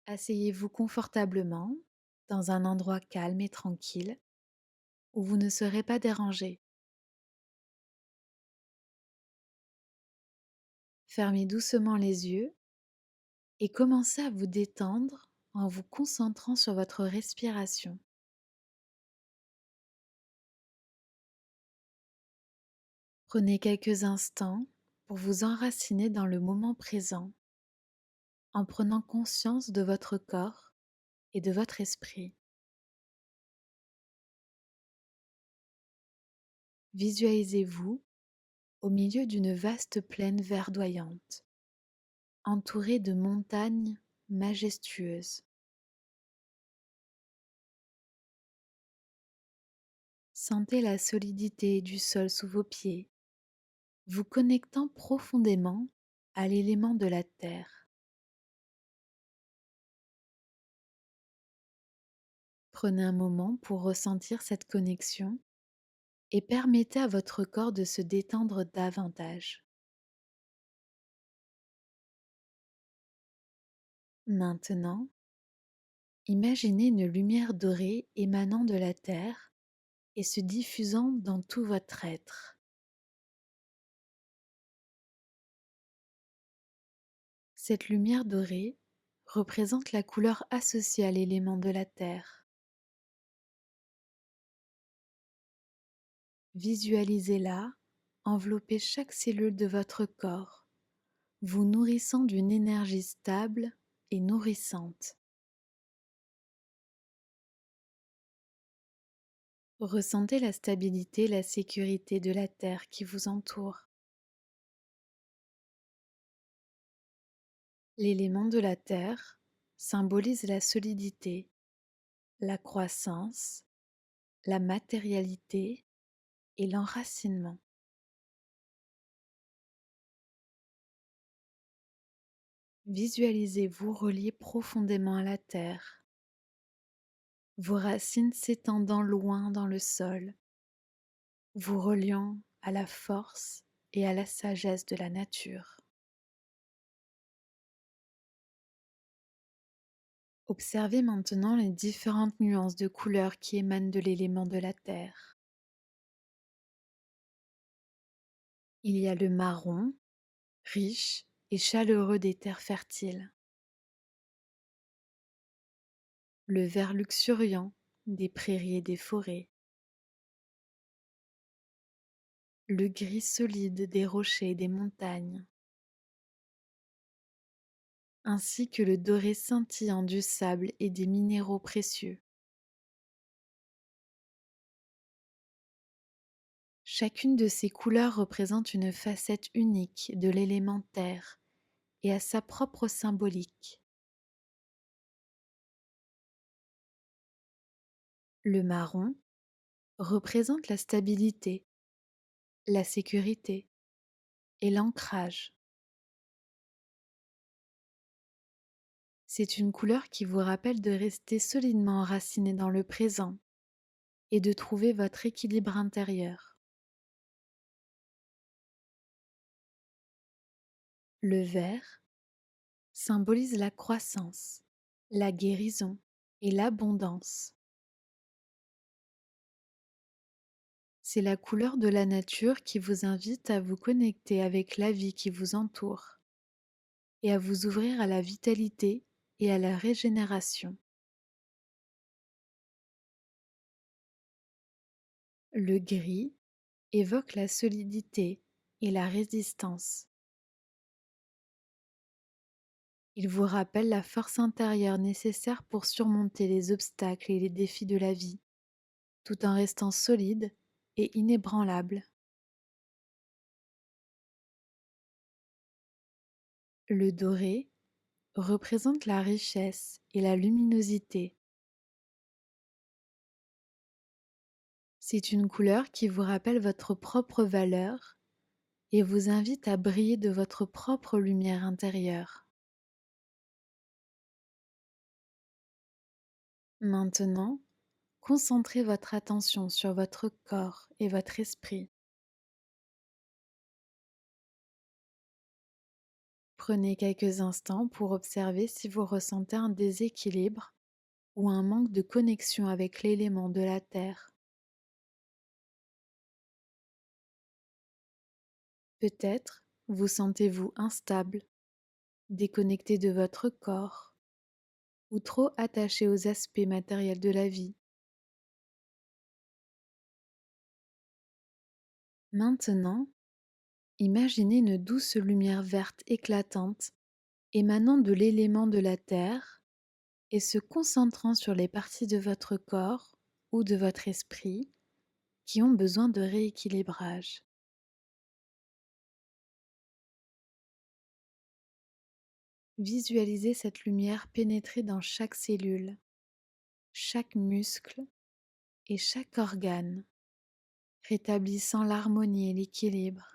Asseyez-vous confortablement dans un endroit calme et tranquille où vous ne serez pas dérangé. Fermez doucement les yeux et commencez à vous détendre en vous concentrant sur votre respiration. Prenez quelques instants pour vous enraciner dans le moment présent en prenant conscience de votre corps et de votre esprit. Visualisez-vous au milieu d'une vaste plaine verdoyante, entourée de montagnes majestueuses. Sentez la solidité du sol sous vos pieds, vous connectant profondément à l'élément de la terre. Prenez un moment pour ressentir cette connexion et permettez à votre corps de se détendre davantage. Maintenant, imaginez une lumière dorée émanant de la terre et se diffusant dans tout votre être. Cette lumière dorée représente la couleur associée à l'élément de la terre. Visualisez-la envelopper chaque cellule de votre corps, vous nourrissant d'une énergie stable et nourrissante. Ressentez la stabilité et la sécurité de la terre qui vous entoure. L'élément de la terre symbolise la solidité, la croissance, la matérialité et l'enracinement. Visualisez-vous relié profondément à la terre, vos racines s'étendant loin dans le sol, vous reliant à la force et à la sagesse de la nature. Observez maintenant les différentes nuances de couleurs qui émanent de l'élément de la terre. Il y a le marron, riche et chaleureux des terres fertiles, le vert luxuriant des prairies et des forêts, le gris solide des rochers et des montagnes, ainsi que le doré scintillant du sable et des minéraux précieux. Chacune de ces couleurs représente une facette unique de l'élément terre et a sa propre symbolique. Le marron représente la stabilité, la sécurité et l'ancrage. C'est une couleur qui vous rappelle de rester solidement enraciné dans le présent et de trouver votre équilibre intérieur. Le vert symbolise la croissance, la guérison et l'abondance. C'est la couleur de la nature qui vous invite à vous connecter avec la vie qui vous entoure et à vous ouvrir à la vitalité et à la régénération. Le gris évoque la solidité et la résistance. Il vous rappelle la force intérieure nécessaire pour surmonter les obstacles et les défis de la vie, tout en restant solide et inébranlable. Le doré représente la richesse et la luminosité. C'est une couleur qui vous rappelle votre propre valeur et vous invite à briller de votre propre lumière intérieure. Maintenant, concentrez votre attention sur votre corps et votre esprit. Prenez quelques instants pour observer si vous ressentez un déséquilibre ou un manque de connexion avec l'élément de la Terre. Peut-être vous sentez-vous instable, déconnecté de votre corps ou trop attaché aux aspects matériels de la vie. Maintenant, imaginez une douce lumière verte éclatante émanant de l'élément de la Terre et se concentrant sur les parties de votre corps ou de votre esprit qui ont besoin de rééquilibrage. Visualisez cette lumière pénétrer dans chaque cellule, chaque muscle et chaque organe, rétablissant l'harmonie et l'équilibre.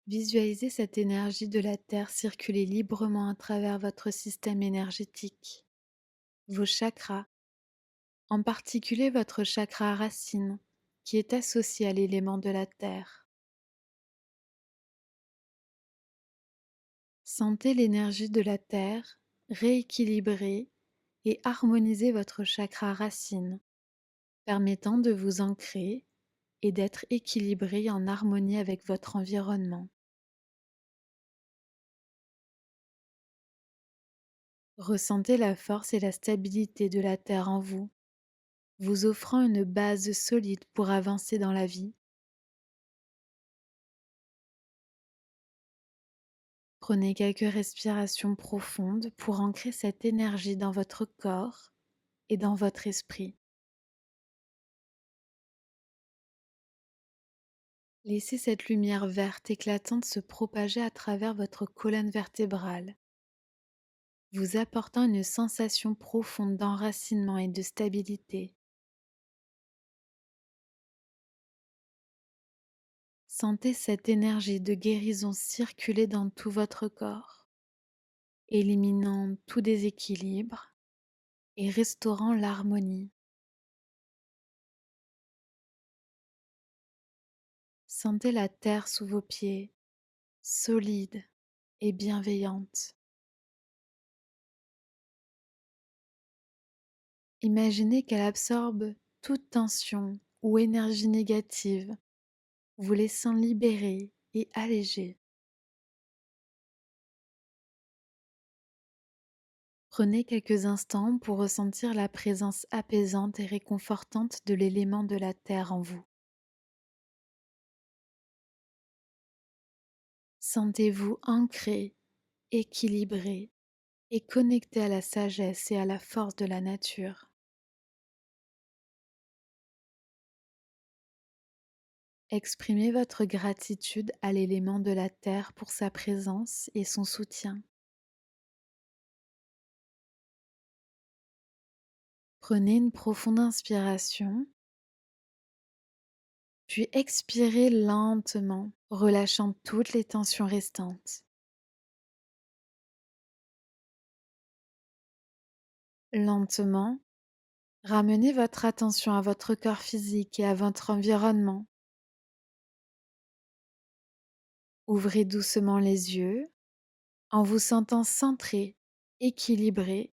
Visualisez cette énergie de la Terre circuler librement à travers votre système énergétique, vos chakras, en particulier votre chakra racine, qui est associé à l'élément de la Terre. Sentez l'énergie de la Terre rééquilibrer et harmoniser votre chakra racine, permettant de vous ancrer et d'être équilibré en harmonie avec votre environnement. Ressentez la force et la stabilité de la Terre en vous, vous offrant une base solide pour avancer dans la vie. Prenez quelques respirations profondes pour ancrer cette énergie dans votre corps et dans votre esprit. Laissez cette lumière verte éclatante se propager à travers votre colonne vertébrale, vous apportant une sensation profonde d'enracinement et de stabilité. Sentez cette énergie de guérison circuler dans tout votre corps, éliminant tout déséquilibre et restaurant l'harmonie. Sentez la terre sous vos pieds, solide et bienveillante. Imaginez qu'elle absorbe toute tension ou énergie négative, vous laissant libérer et alléger. Prenez quelques instants pour ressentir la présence apaisante et réconfortante de l'élément de la terre en vous. Sentez-vous ancré, équilibré et connecté à la sagesse et à la force de la nature. Exprimez votre gratitude à l'élément de la terre pour sa présence et son soutien. Prenez une profonde inspiration, puis expirez lentement, relâchant toutes les tensions restantes. Lentement, ramenez votre attention à votre corps physique et à votre environnement. Ouvrez doucement les yeux en vous sentant centré, équilibré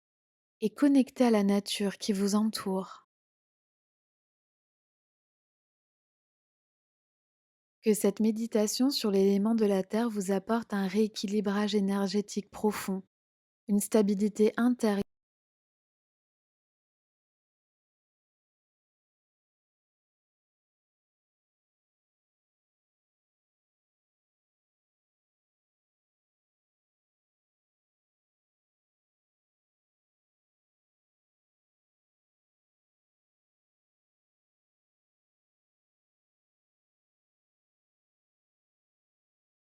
et connecté à la nature qui vous entoure. Que cette méditation sur l'élément de la terre vous apporte un rééquilibrage énergétique profond, une stabilité intérieure